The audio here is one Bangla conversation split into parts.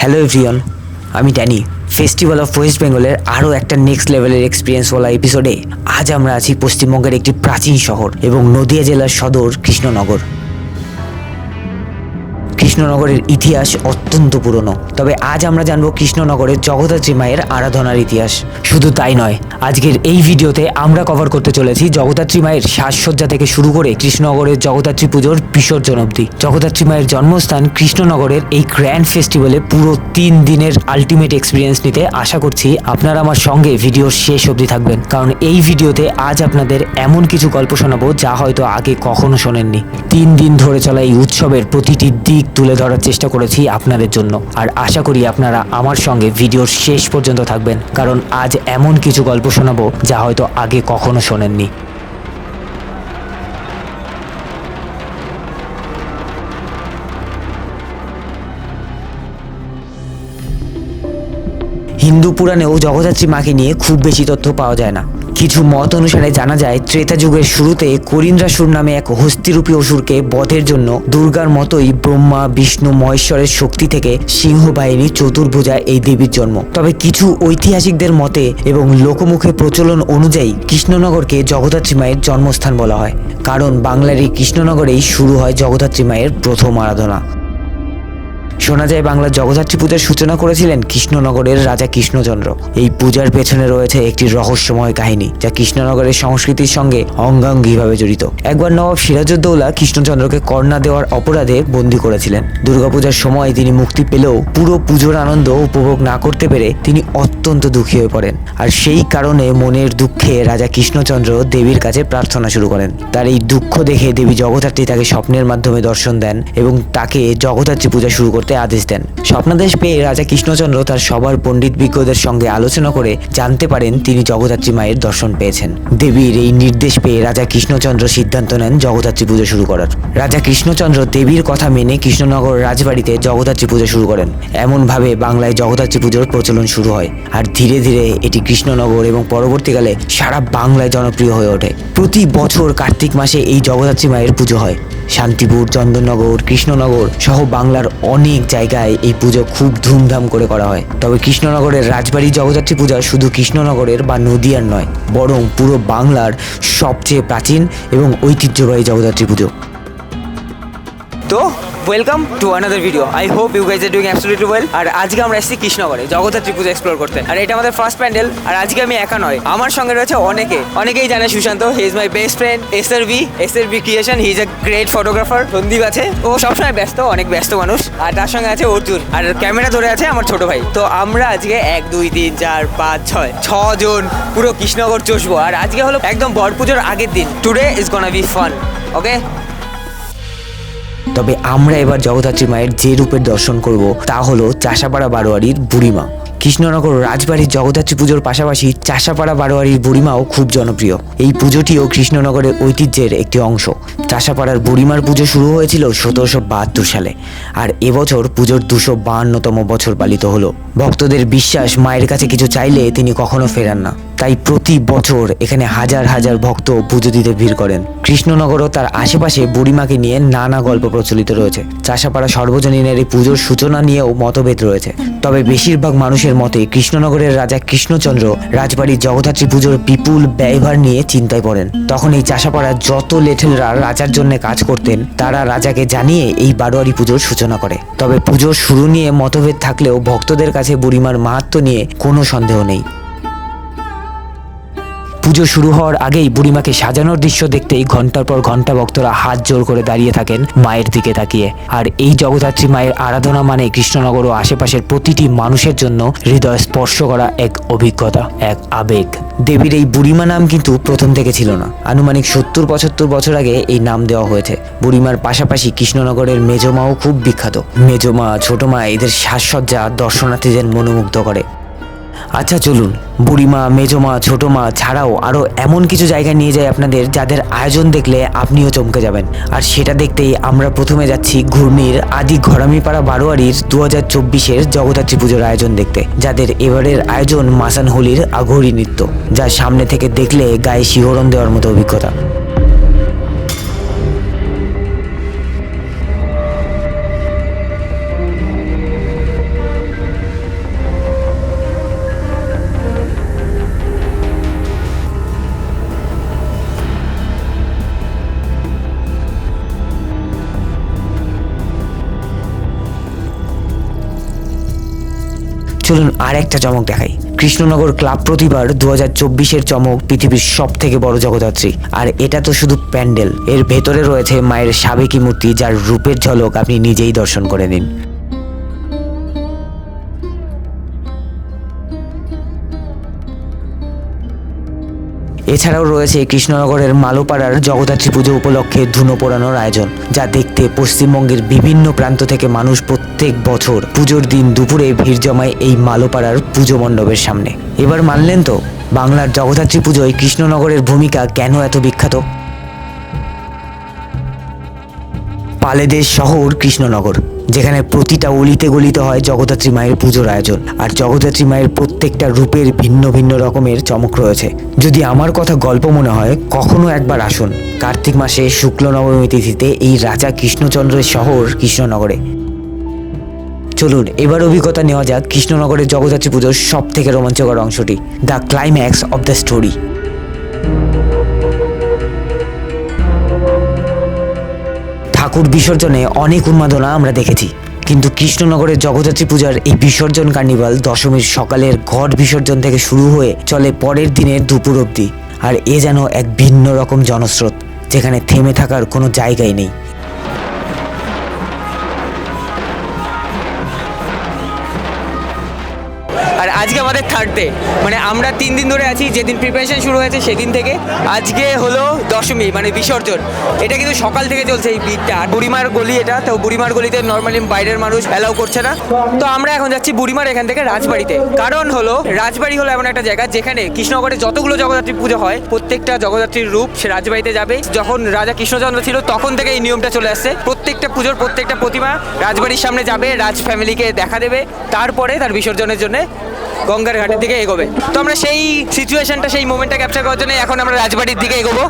হ্যালো এভরিওয়ান, আমি ড্যানি। ফেস্টিভ্যাল অফ ওয়েস্ট বেঙ্গলের আরও একটা নেক্সট লেভেলের এক্সপিরিয়েন্সওয়ালা এপিসোডে আজ আমরা আছি পশ্চিমবঙ্গের একটি প্রাচীন শহর এবং নদিয়া জেলার সদর কৃষ্ণনগর। কৃষ্ণনগরের ইতিহাস অত্যন্ত পুরনো, তবে আজ আমরা জানবো কৃষ্ণনগরের জগদ্ধাত্রী মায়ের আরাধনার ইতিহাস। শুধু তাই নয়, আজকের এই ভিডিওতে আমরা কভার করতে চলেছি জগদ্ধাত্রী মায়ের সাজসজ্জা থেকে শুরু করে কৃষ্ণনগরের জগদ্ধাত্রী পুজোর বিসর্জন অবধি। জগদ্ধাত্রী মায়ের জন্মস্থান কৃষ্ণনগরের এই গ্র্যান্ড ফেস্টিভ্যালে পুরো 3 দিনের আলটিমেট এক্সপিরিয়েন্স নিতে আশা করছি আপনারা আমার সঙ্গে ভিডিওর শেষ অবধি থাকবেন, কারণ এই ভিডিওতে আজ আপনাদের এমন কিছু গল্প শোনাবো যা হয়তো আগে কখনো শোনেননি। 3 দিন ধরে চলা এই উৎসবের প্রতিটি দিক তুলে ধরার চেষ্টা করেছি আপনাদের জন্য, আর আশা করি আপনারা আমার সঙ্গে ভিডিওর শেষ পর্যন্ত থাকবেন, কারণ আজ এমন কিছু গল্প শোনাবো যা হয়তো আগে কখনো শোনেননি। হিন্দু পুরাণেও জগদ্ধাত্রী মাকে নিয়ে খুব বেশি তথ্য পাওয়া যায় না। কিছু মত অনুসারে জানা যায় ত্রেতা যুগের শুরুতে করিন্দ্রাসুর নামে এক হস্তিরূপী অসুরকে বধের জন্য দুর্গার মতোই ব্রহ্মা বিষ্ণু মহেশ্বরের শক্তি থেকে সিংহ বাহিনী চতুর্ভুজায় এই দেবীর জন্ম। তবে কিছু ঐতিহাসিকদের মতে এবং লোকমুখে প্রচলন অনুযায়ী কৃষ্ণনগরকে জগদ্ধাত্রী মায়ের জন্মস্থান বলা হয়, কারণ বাংলার এই কৃষ্ণনগরেই শুরু হয় জগদ্ধাত্রী মায়ের প্রথম আরাধনা। শোনা যায় বাংলার জগদ্ধাত্রী পূজার সূচনা করেছিলেন কৃষ্ণনগরের রাজা কৃষ্ণচন্দ্র। এই পূজার পেছনে রয়েছে একটি রহস্যময় কাহিনী যা কৃষ্ণনগরের সংস্কৃতির সঙ্গে অঙ্গাঙ্গিভাবে জড়িত। একবার নবাব সিরাজউদ্দৌলা কৃষ্ণচন্দ্রকে কর্ণা দেওয়ার অপরাধে বন্দী করেছিলেন। দুর্গাপূজার সময় তিনি মুক্তি পেলেও পুরো পুজোর আনন্দ উপভোগ না করতে পেরে তিনি অত্যন্ত দুঃখী হয়ে পড়েন, আর সেই কারণে মনের দুঃখে রাজা কৃষ্ণচন্দ্র দেবীর কাছে প্রার্থনা শুরু করেন। তার এই দুঃখ দেখে দেবী জগদ্ধাত্রী তাকে স্বপ্নের মাধ্যমে দর্শন দেন এবং তাকে জগদ্ধাত্রী পূজা শুরু করতে আদেশ দেন। স্বপ্নাদেশ পেয়ে রাজা কৃষ্ণচন্দ্র তার সবার পণ্ডিত বিজ্ঞদের সঙ্গে আলোচনা করে জানতে পারেন তিনি জগদ্ধাত্রী মায়ের দর্শন পেয়েছেন। দেবীর এই নির্দেশ পেয়ে রাজা কৃষ্ণচন্দ্র সিদ্ধান্ত নেন জগদ্ধাত্রী পুজো শুরু করার। রাজা কৃষ্ণচন্দ্র দেবীর কথা মেনে কৃষ্ণনগর রাজবাড়িতে জগদ্ধাত্রী পুজো শুরু করেন। এমনভাবে বাংলায় জগদ্ধাত্রী পুজোর প্রচলন শুরু হয়, আর ধীরে ধীরে এটি কৃষ্ণনগর এবং পরবর্তীকালে সারা বাংলায় জনপ্রিয় হয়ে ওঠে। প্রতি বছর কার্তিক মাসে এই জগদ্ধাত্রী মায়ের পুজো হয়। শান্তিপুর, চন্দননগর, কৃষ্ণনগর সহ বাংলার অনেক জায়গায় এই পুজো খুব ধুমধাম করে করা হয়। তবে কৃষ্ণনগরের রাজবাড়ি জগদ্ধাত্রী পূজা শুধু কৃষ্ণনগরের বা নদিয়ার নয়, বরং পুরো বাংলার সবচেয়ে প্রাচীন এবং ঐতিহ্যবাহী জগদ্ধাত্রী পুজো। তো welcome to another video. I hope you guys are doing absolutely well. আর আজকে আমরা এসেছি কৃষ্ণনগরে জগদ্ধাত্রী পুজো এক্সপ্লোর করতে, আর এটা আমাদের ফার্স্ট প্যান্ডেল। আর আজকে আমি একা নয়, আমার সঙ্গে রয়েছে অনেকেই জানে Sushant. He is my best friend. SRB creation, he is a great photographer. Sandeep আছে, ও সবসময় অনেক ব্যস্ত মানুষ। আর তার সঙ্গে আছে অর্জুন, আর ক্যামেরা ধরে আছে আমার ছোট ভাই। তো আমরা আজকে 1 2 3 4 5 6 জন পুরো কৃষ্ণনগর চষবো। আর আজকে হলো একদম বড় পুজোর আগের দিন। Today is gonna be fun, okay? তবে আমরা এবার জগদ্ধাত্রী মায়ের যে রূপের দর্শন করব তা হলো চাষাপাড়া বারোয়ারির বুড়িমা। কৃষ্ণনগর রাজবাড়ির জগদ্ধাত্রী পুজোর পাশাপাশি চাষাপাড়া বারোয়ারির বুড়িমাও খুব জনপ্রিয়। এই পুজোটিও কৃষ্ণনগরের ঐতিহ্যের একটি অংশ। চাষাপাড়ার বুড়িমার পুজো শুরু হয়েছিল 1772 সালে, আর এবছর পুজোর 252তম বছর পালিত হলো। ভক্তদের বিশ্বাস, মায়ের কাছে কিছু চাইলে তিনি কখনো ফেরান না, তাই প্রতি বছর এখানে হাজার হাজার ভক্ত পুজো দিতে ভিড় করেন। কৃষ্ণনগর ও তার আশেপাশে বুড়িমাকে নিয়ে নানা গল্প প্রচলিত রয়েছে। চাষাপাড়া সর্বজনীনের এই পুজোর সূচনা নিয়েও মতভেদ রয়েছে, তবে বেশিরভাগ মানুষের মতে কৃষ্ণনগরের রাজা কৃষ্ণচন্দ্র রাজবাড়ির জগদ্ধাত্রী পুজোর বিপুল ব্যয়ভার নিয়ে চিন্তায় পড়েন। তখন এই চাষাপাড়ার যত লেঠেলরা রাজার জন্য কাজ করতেন তারা রাজাকে জানিয়ে এই বারোয়ারি পুজোর সূচনা করে। তবে পুজোর শুরু নিয়ে মতভেদ থাকলেও ভক্তদের কাছে বুড়িমার মাহাত্ম্য নিয়ে কোনো সন্দেহ নেই। পুজো শুরু হওয়ার আগেই বুড়িমাকে সাজানোর দৃশ্য দেখতেই ঘন্টার পর ঘন্টা ভক্তরা হাত জোড় করে দাঁড়িয়ে থাকেন মায়ের দিকে তাকিয়ে। আর এই জগদ্ধাত্রী মায়ের আরাধনা মানে কৃষ্ণনগর ও আশেপাশের প্রতিটি মানুষের জন্য হৃদয় স্পর্শ করা এক অভিজ্ঞতা, এক আবেগ। দেবীর এই বুড়িমা নাম কিন্তু প্রথম থেকে ছিল না। আনুমানিক 70-75 বছর আগে এই নাম দেওয়া হয়েছে। বুড়িমার পাশাপাশি কৃষ্ণনগরের মেজমাও খুব বিখ্যাত। মেজমা, ছোটমা এদের সাজসজ্জা দর্শনার্থীদের মনোমুগ্ধ করে। আচ্ছা চলুন বুড়িমা, মেজমা, ছোটমা ছাড়াও আরও এমন কিছু জায়গায় নিয়ে যায় আপনাদের যাদের আয়োজন দেখলে আপনিও চমকে যাবেন। আর সেটা দেখতেই আমরা প্রথমে যাচ্ছি ঘূর্ণির আদি ঘরামিপাড়া বারোয়ারির 2024-এর জগদ্ধাত্রী পুজোর আয়োজন দেখতে, যাদের এবারের আয়োজন মাসান হোলির আঘোরি নৃত্য, যা সামনে থেকে দেখলে গায়ে শিহরণ দেওয়ার মতো অভিজ্ঞতা। চলুন আর একটা চমক দেখাই। কৃষ্ণনগর ক্লাব প্রতিবার 2024-এর চমক পৃথিবীর সব থেকে বড় জগদ্ধাত্রী। আর এটা তো শুধু প্যান্ডেল, এর ভেতরে রয়েছে মায়ের সাবেকি মূর্তি, যার রূপের ঝলক আপনি নিজেই দর্শন করে নিন। এছাড়াও রয়েছে কৃষ্ণনগরের মালোপাড়ার জগদ্ধাত্রী পুজো উপলক্ষে ধুনো পোড়ানোর আয়োজন, যা দেখতে পশ্চিমবঙ্গের বিভিন্ন প্রান্ত থেকে মানুষ প্রত্যেক বছর পুজোর দিন দুপুরে ভিড় জমায় এই মালোপাড়ার পুজো মণ্ডপের সামনে। এবার মানলেন তো বাংলার জগদ্ধাত্রী পুজোয় কৃষ্ণনগরের ভূমিকা কেন এত বিখ্যাত। পালেদের শহর কৃষ্ণনগর, যেখানে প্রতিটা অলিতে গলিতে হয় জগদ্ধাত্রী মায়ের পুজোর আয়োজন। আর জগদ্ধাত্রী মায়ের প্রত্যেকটা রূপের ভিন্ন ভিন্ন রকমের চমক রয়েছে। যদি আমার কথা গল্প মনে হয়, কখনো একবার আসুন কার্তিক মাসে শুক্ল নবমী তিথিতে এই রাজা কৃষ্ণচন্দ্রের শহর কৃষ্ণনগরে। চলুন এবার অভিজ্ঞতা নেওয়া যাক কৃষ্ণনগরের জগদ্ধাত্রী পুজোর সব থেকে রোমাঞ্চকর অংশটি, the climax of the story. ঠাকুর বিসর্জনে অনেক উন্মাদনা আমরা দেখেছি, কিন্তু কৃষ্ণনগরের জগদ্ধাত্রী পূজার এই বিসর্জন কার্নিভাল দশমীর সকালের ঘট বিসর্জন থেকে শুরু হয়ে চলে পরের দিনের দুপুর অবধি। আর এ যেন এক ভিন্ন রকম জনস্রোত, যেখানে থেমে থাকার কোনো জায়গাই নেই। আর আজকে আমাদের থার্ড ডে, মানে আমরা 3 দিন ধরে আছি। যেদিন প্রিপারেশন শুরু হয়েছে সেদিন থেকে আজকে হলো দশমী, মানে বিসর্জন। এটা কিন্তু সকাল থেকে চলছে এই ভিড়টা। আর বুড়িমার গলি এটা, তো বুড়িমার গলিতে নর্মালি বাইরের মানুষ অ্যালাউ করছে না। তো আমরা এখন যাচ্ছি বুড়িমার এখান থেকে রাজবাড়িতে। কারণ হলো রাজবাড়ি হলো এমন একটা জায়গা যেখানে কৃষ্ণনগরে যতগুলো জগদ্ধাত্রী পুজো হয় প্রত্যেকটা জগদ্ধাত্রীর রূপ সে রাজবাড়িতে যাবে। যখন রাজা কৃষ্ণচন্দ্র ছিল তখন থেকে এই নিয়মটা চলে আসছে, প্রত্যেকটা পুজোর প্রত্যেকটা প্রতিমা রাজবাড়ির সামনে যাবে, রাজ ফ্যামিলিকে দেখা দেবে, তারপরে তার বিসর্জনের জন্য গঙ্গার ঘাটের দিকে এগোবে। তো আমরা সেই সিচুয়েশনটা, সেই মোমেন্টটা ক্যাপচার করার জন্য এখন আমরা রাজবাড়ির দিকে এগোবো।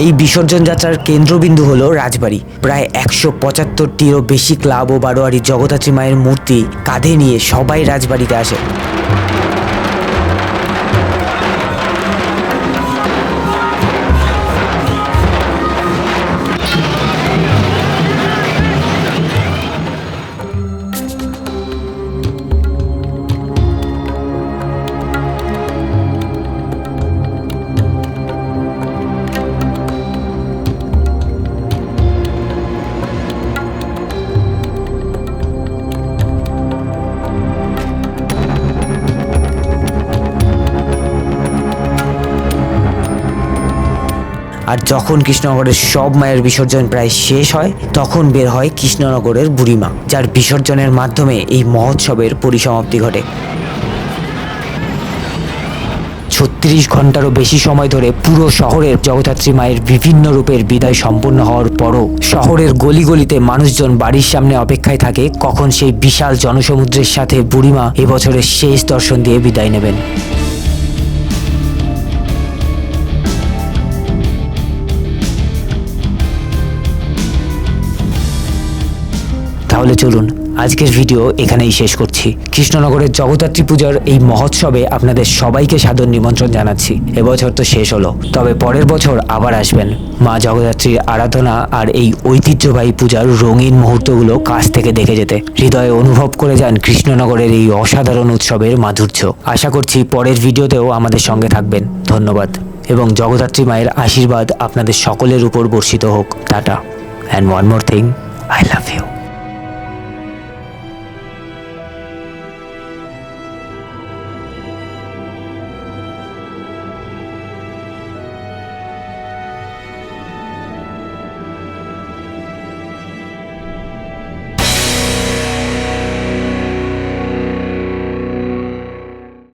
এই বিসর্জন যাত্রার কেন্দ্রবিন্দু হলো রাজবাড়ি। প্রায় 175টিরও বেশি ক্লাব ও বারোয়ারি জগদ্ধাত্রী মায়ের মূর্তি কাঁধে নিয়ে সবাই রাজবাড়িতে আসে। আর যখন কৃষ্ণনগরের সব মায়ের বিসর্জন প্রায় শেষ হয়, তখন বের হয় কৃষ্ণনগরের বুড়িমা, যার বিসর্জনের মাধ্যমে এই মহোৎসবের পরিসমাপ্তি ঘটে। 36 ঘন্টারও বেশি সময় ধরে পুরো শহরের জগদ্ধাত্রী মায়ের বিভিন্ন রূপের বিদায় সম্পূর্ণ হওয়ার পরও শহরের গলিগলিতে মানুষজন বাড়ির সামনে অপেক্ষায় থাকে কখন সেই বিশাল জনসমুদ্রের সাথে বুড়িমা এবছরের শেষ দর্শন দিয়ে বিদায় নেবেন। তাহলে চলুন আজকের ভিডিও এখানেই শেষ করছি। কৃষ্ণনগরের জগদ্ধাত্রী পূজার এই মহোৎসবে আপনাদের সবাইকে সাদর নিমন্ত্রণ জানাচ্ছি। এবছর তো শেষ হলো, তবে পরের বছর আবার আসবেন মা জগদ্ধাত্রীর আরাধনা আর এই ঐতিহ্যবাহী পূজার রঙিন মুহূর্তগুলো কাছ থেকে দেখে যেতে, হৃদয়ে অনুভব করে যান কৃষ্ণনগরের এই অসাধারণ উৎসবের মাধুর্য। আশা করছি পরের ভিডিওতেও আমাদের সঙ্গে থাকবেন। ধন্যবাদ এবং জগদ্ধাত্রী মায়ের আশীর্বাদ আপনাদের সকলের উপর বর্ষিত হোক। Tata, and one more thing, I love you.